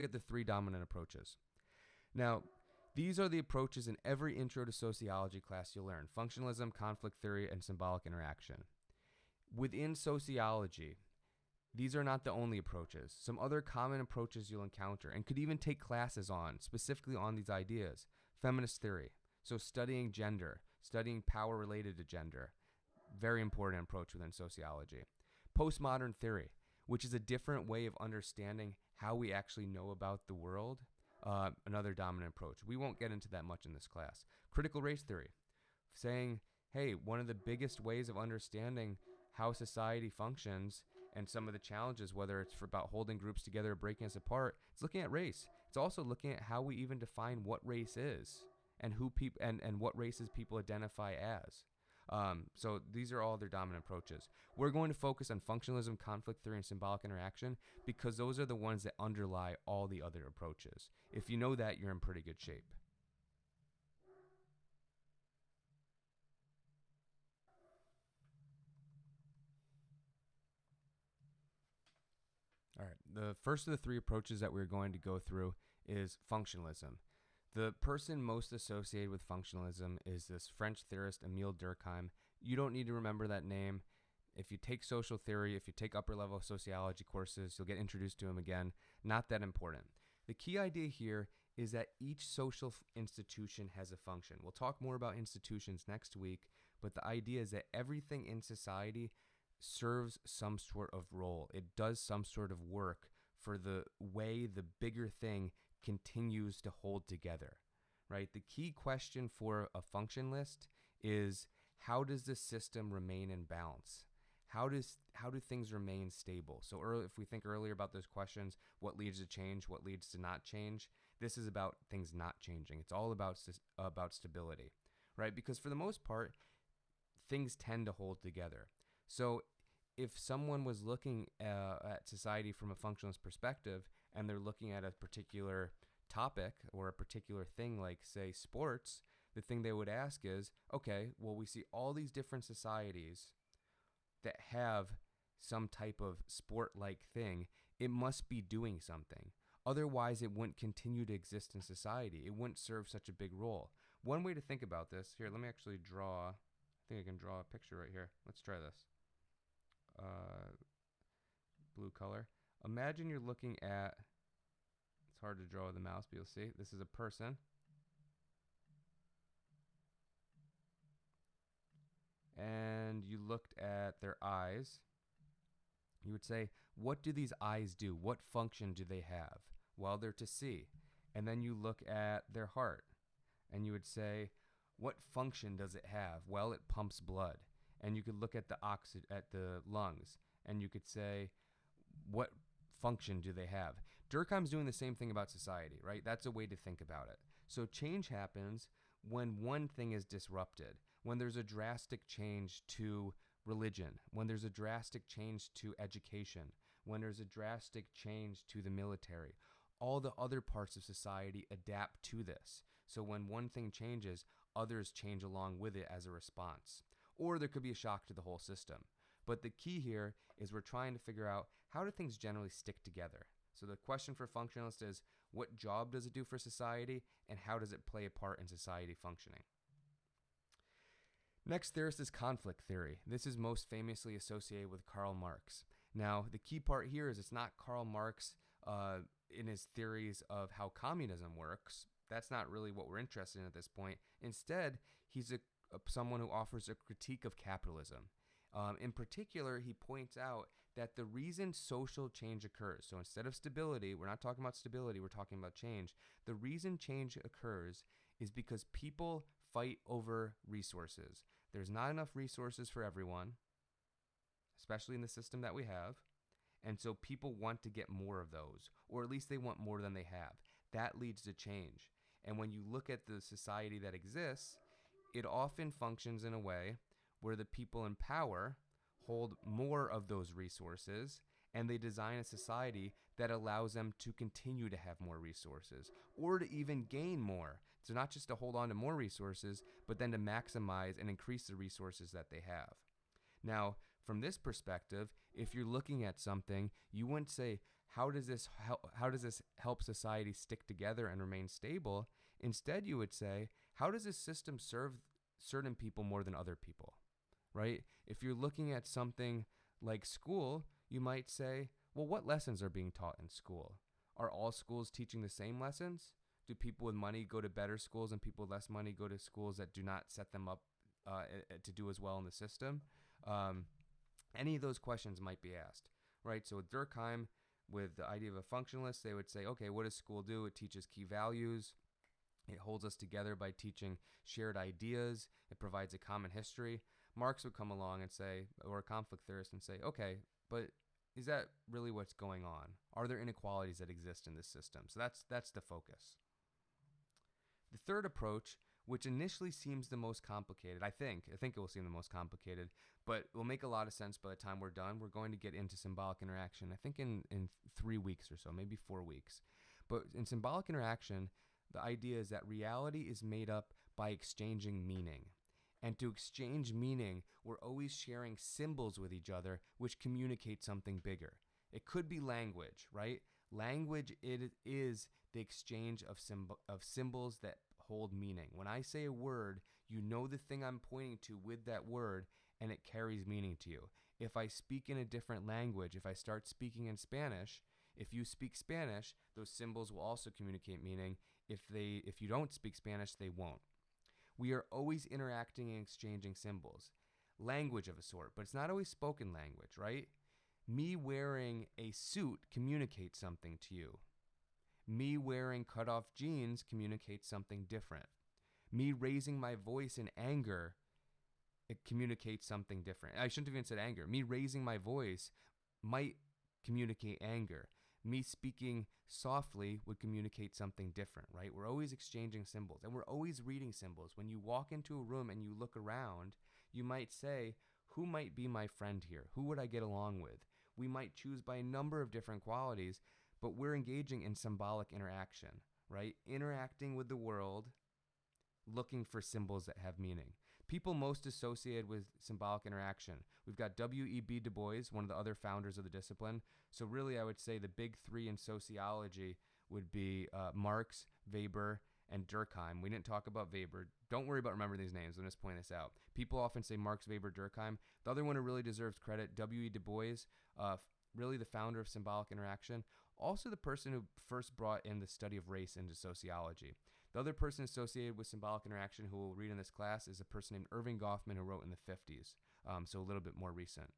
at the 3 dominant approaches. Now, these are the approaches in every intro to sociology class you'll learn: functionalism, conflict theory, and symbolic interaction. Within sociology, these are not the only approaches. Some other common approaches you'll encounter and could even take classes on, specifically on these ideas: feminist theory, so studying gender, studying power related to gender, very important approach within sociology. Postmodern theory, which is a different way of understanding how we actually know about the world, another dominant approach. We won't get into that much in this class. Critical race theory, saying, hey, one of the biggest ways of understanding how society functions and some of the challenges, whether it's about holding groups together or breaking us apart, it's looking at race. It's also looking at how we even define what race is and who people and what races people identify as. So these are all their dominant approaches. We're going to focus on functionalism, conflict theory, and symbolic interaction because those are the ones that underlie all the other approaches. If you know that, you're in pretty good shape. All right, the first of the 3 approaches that we're going to go through is functionalism. The person most associated with functionalism is this French theorist, Émile Durkheim. You don't need to remember that name. If you take social theory, if you take upper level sociology courses, you'll get introduced to him again. Not that important. The key idea here is that each social institution has a function. We'll talk more about institutions next week, but the idea is that everything in society serves some sort of role. It does some sort of work for the way the bigger thing continues to hold together, right? The key question for a function list is, how does the system remain in balance? How do things remain stable? So if we think earlier about those questions, what leads to change, what leads to not change, this is about things not changing. It's all about stability, right? Because for the most part, things tend to hold together. So if someone was looking at society from a functionalist perspective and they're looking at a particular topic or a particular thing like, say, sports, the thing they would ask is, okay, well, we see all these different societies that have some type of sport-like thing. It must be doing something. Otherwise, it wouldn't continue to exist in society. It wouldn't serve such a big role. One way to think about this, here, let me actually draw, I think I can draw a picture right here. Let's try this. Blue color. Imagine you're looking at, it's hard to draw with the mouse, but you'll see, this is a person. And you looked at their eyes. You would say, what do these eyes do? What function do they have? Well, they're to see. And then you look at their heart, and you would say, what function does it have? Well, it pumps blood. And you could look at the lungs, and you could say, what function do they have? Durkheim's doing the same thing about society, right? That's a way to think about it. So change happens when one thing is disrupted, when there's a drastic change to religion, when there's a drastic change to education, when there's a drastic change to the military. All the other parts of society adapt to this. So when one thing changes, others change along with it as a response. Or there could be a shock to the whole system. But the key here is we're trying to figure out, how do things generally stick together? So the question for functionalist is, what job does it do for society, and how does it play a part in society functioning? Next theorist is conflict theory. This is most famously associated with Karl Marx. Now, the key part here is it's not Karl Marx in his theories of how communism works. That's not really what we're interested in at this point. Instead, he's someone who offers a critique of capitalism. In particular, he points out that the reason social change occurs, so instead of stability, we're not talking about stability, we're talking about change. The reason change occurs is because people fight over resources. There's not enough resources for everyone, especially in the system that we have. And so people want to get more of those, or at least they want more than they have. That leads to change. And when you look at the society that exists, it often functions in a way where the people in power hold more of those resources, and they design a society that allows them to continue to have more resources, or to even gain more. So not just to hold on to more resources, but then to maximize and increase the resources that they have. Now, from this perspective, if you're looking at something, you wouldn't say, how does this help society stick together and remain stable? Instead, you would say, how does this system serve certain people more than other people, right? If you're looking at something like school, you might say, well, what lessons are being taught in school? Are all schools teaching the same lessons? Do people with money go to better schools and people with less money go to schools that do not set them up to do as well in the system? Any of those questions might be asked, right? So with Durkheim, with the idea of a functionalist, they would say, okay, what does school do? It teaches key values. It holds us together by teaching shared ideas. It provides a common history. Marx would come along and say, or a conflict theorist, and say, okay, but is that really what's going on? Are there inequalities that exist in this system? So that's the focus. The third approach, which initially seems the most complicated, I think it will seem the most complicated, but will make a lot of sense by the time we're done. We're going to get into symbolic interaction, I think in 3 weeks or so, maybe 4 weeks. But in symbolic interaction, the idea is that reality is made up by exchanging meaning. And to exchange meaning, we're always sharing symbols with each other, which communicate something bigger. It could be language, right? Language is the exchange of symbols that hold meaning. When I say a word, you know the thing I'm pointing to with that word, and it carries meaning to you. If I speak in a different language, if I start speaking in Spanish, if you speak Spanish, those symbols will also communicate meaning. If you don't speak Spanish, they won't. We are always interacting and exchanging symbols. Language of a sort, but it's not always spoken language, right? Me wearing a suit communicates something to you. Me wearing cut-off jeans communicates something different. Me raising my voice in anger, it communicates something different. I shouldn't have even said anger. Me raising my voice might communicate anger. Me speaking softly would communicate something different, right? We're always exchanging symbols, and we're always reading symbols. When you walk into a room and you look around, you might say, who might be my friend here? Who would I get along with? We might choose by a number of different qualities, but we're engaging in symbolic interaction, right? Interacting with the world, looking for symbols that have meaning. People most associated with symbolic interaction. We've got W.E.B. Du Bois, one of the other founders of the discipline. So really, I would say the big three in sociology would be Marx, Weber, and Durkheim. We didn't talk about Weber. Don't worry about remembering these names. I'll just point this out. People often say Marx, Weber, Durkheim. The other one who really deserves credit, W.E. Du Bois, really the founder of symbolic interaction. Also the person who first brought in the study of race into sociology. The other person associated with symbolic interaction who we'll read in this class is a person named Irving Goffman who wrote in the 50s, so a little bit more recent.